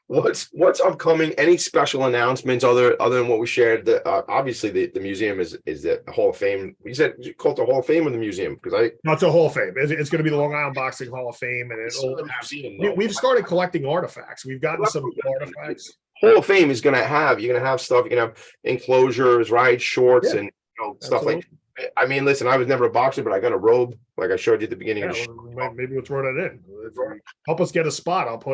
What's upcoming? Any special announcements other than what we shared? Obviously, the museum is the Hall of Fame. You said you called it the Hall of Fame or the museum? Because it's a Hall of Fame. It's going to be the Long Island Boxing Hall of Fame, and we've started collecting artifacts. We've gotten some artifacts. Hall of Fame is going to have, you're going to have stuff. You're going to have enclosures, right? Shorts, and stuff like. I mean, listen, I was never a boxer, but I got a robe, like I showed you at the beginning of the show. Maybe we'll throw that in. Help us get a spot. Help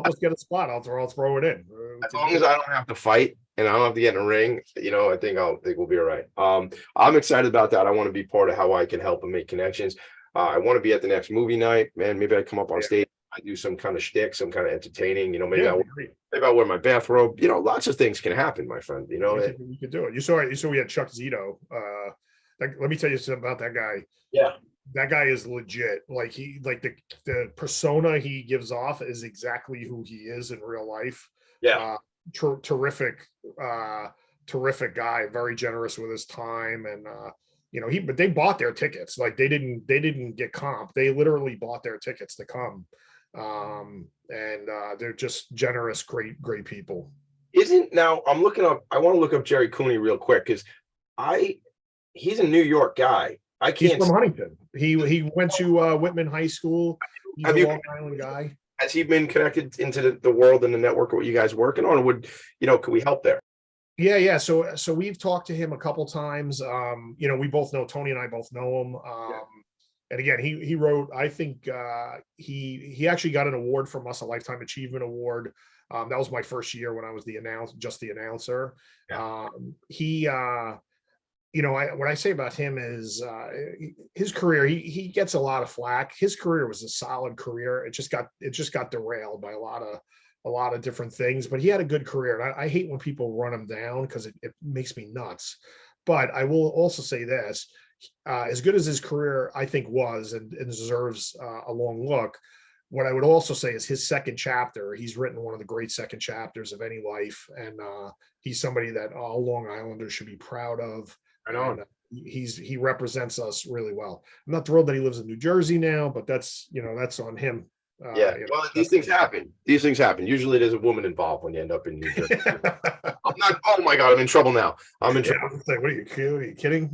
us get a spot. I'll throw it in. As long as I don't have to fight and I don't have to get in a ring, I think we'll be all right. I'm excited about that. I want to be part of how I can help and make connections. I want to be at the next movie night, man. Maybe I come up on stage. I do some kind of shtick, some kind of entertaining, maybe I wear my bathrobe, lots of things can happen, my friend, You could do it. You saw we had Chuck Zito. Let me tell you something about that guy. Yeah. That guy is legit. Like the persona he gives off is exactly who he is in real life. Yeah. Terrific guy, very generous with his time. And, but they bought their tickets. Like they didn't get comp. They literally bought their tickets to come. And they're just generous, great people. Now I'm looking up, I want to look up Jerry Cooney real quick because he's a New York guy. He's from Huntington. He went to Whitman High School. He's a Long Island guy. Has he been connected into the world and the network of what you guys working on? Or could we help there? Yeah. So we've talked to him a couple times. We both know, Tony and I both know him. And again, he wrote, I think he actually got an award from us, a Lifetime Achievement Award. That was my first year when I was the announcer. Yeah. What I say about him is his career. He gets a lot of flack. His career was a solid career. It just got derailed by a lot of different things. But he had a good career, and I hate when people run him down because it makes me nuts. But I will also say this: as good as his career I think was and deserves a long look. What I would also say is his second chapter. He's written one of the great second chapters of any life, and he's somebody that all Long Islanders should be proud of. I know. He represents us really well. I'm not thrilled that he lives in New Jersey now, but that's on him. Well, these things happen. Usually there's a woman involved when you end up in New Jersey. I'm not. Oh my God, I'm in trouble now. I'm in trouble. What are you kidding?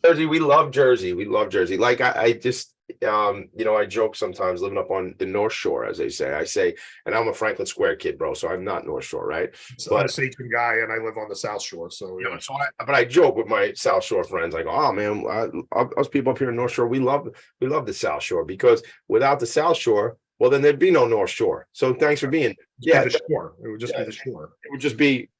Jersey, we love Jersey. Like I just, I joke sometimes living up on the North Shore, as they say. I say, and I'm a Franklin Square kid, bro. So I'm not North Shore, right? I'm a Sachem guy, and I live on the South Shore. So but I joke with my South Shore friends. I go, oh man, us people up here in North Shore, we love the South Shore, because without the South Shore, well, then there'd be no North Shore. So thanks for being. The shore. It would just be the shore. It would just be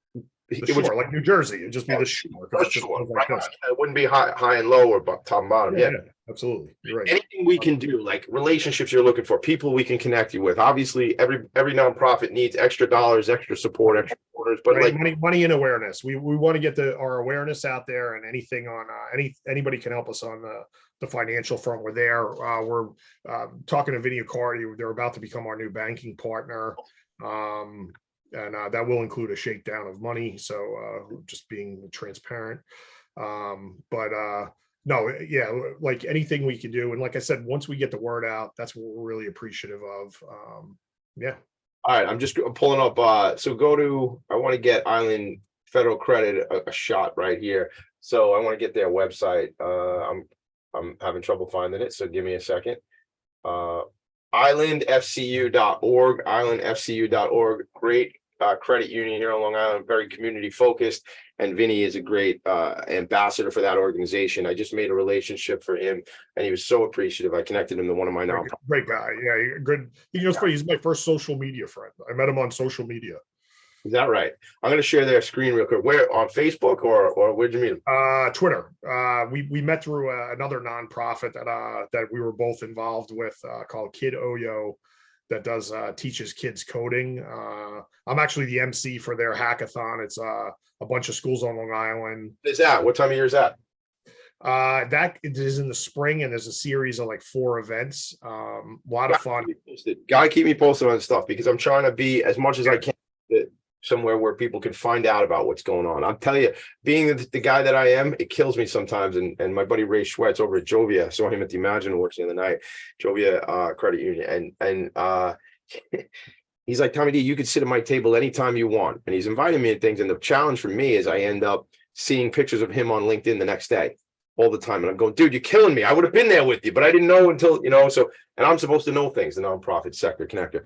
The shore, like New Jersey, it'd just be the shore. 'Cause it's just Shore, like right? this. It wouldn't be high and low or top and bottom. Yeah. Absolutely. You're right. Anything we can do, like relationships you're looking for, people we can connect you with. Obviously, every nonprofit needs extra dollars, extra support, extra supporters. But Right, like money and awareness. We want to get our awareness out there, and anything on anybody can help us on the financial front. We're there. We're talking to Vinny Accardi. They're about to become our new banking partner. And that will include a shakedown of money. So just being transparent. No, yeah, like anything we can do. And like I said, once we get the word out, that's what we're really appreciative of. Yeah. All right, I'm pulling up. So I want to get Island Federal Credit a shot right here. So I want to get their website. I'm having trouble finding it. So give me a second. islandfcu.org, great credit union here on Long Island, very community focused, and Vinny is a great ambassador for that organization. I just made a relationship for him, and he was so appreciative. I connected him to one of my nonprofits. Great guy, yeah, good. It's funny. He's my first social media friend. I met him on social media. Is that right? I'm going to share their screen real quick. Where, on Facebook or where'd you meet him? Twitter. We met through another nonprofit that we were both involved with called Kid Oyo, that does teaches kids coding. I'm actually the MC for their hackathon. It's a bunch of schools on Long Island. Is that what time of year is that? That is in the spring, and there's a series of like 4 events. A lot of fun. Gotta keep me posted on stuff, because I'm trying to be as much as I can somewhere where people can find out about what's going on. I'll tell you, being the guy that I am, it kills me sometimes. And my buddy Ray Schwetz over at Jovia, I saw him at the Imagine Awards the other night, Jovia Credit Union, and he's like, Tommy D, you could sit at my table anytime you want. And he's inviting me to things. And the challenge for me is I end up seeing pictures of him on LinkedIn the next day all the time. And I'm going, dude, you're killing me. I would have been there with you, but I didn't know until, so, and I'm supposed to know things, the nonprofit sector connector.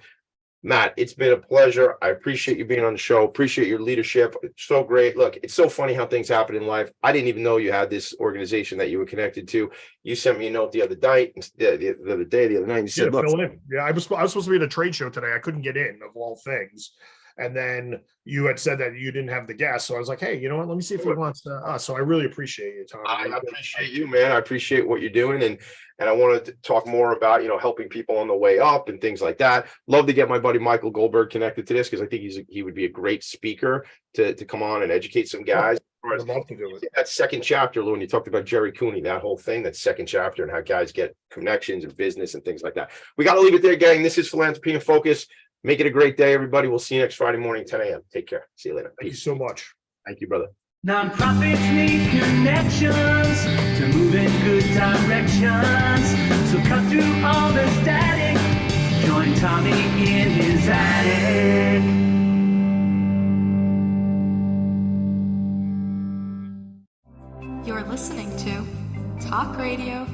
Matt, it's been a pleasure. I appreciate you being on the show. Appreciate your leadership. It's so great. Look, it's so funny how things happen in life. I didn't even know you had this organization that you were connected to. You sent me a note the other night. The other night. You said, "Look, fill in." Yeah, I was supposed to be at a trade show today. I couldn't get in, of all things. And then you had said that you didn't have the guest, so I was like, "Hey, you know what? Let me see if he wants to." So I really appreciate you, Tom. I appreciate you, man. I appreciate what you're doing, and I wanted to talk more about helping people on the way up and things like that. Love to get my buddy Michael Goldberg connected to this, because I think he would be a great speaker to come on and educate some guys. I'd love to do it. That second chapter, Lou, when you talked about Jerry Cooney, that whole thing, that second chapter, and how guys get connections and business and things like that. We got to leave it there, gang. This is Philanthropy and Focus. Make it a great day, everybody. We'll see you next Friday morning, 10 a.m. Take care. See you later. Thank you so much. Thank you, brother. Nonprofits need connections to move in good directions. So cut through all the static. Join Tommy in his attic. You're listening to Talk Radio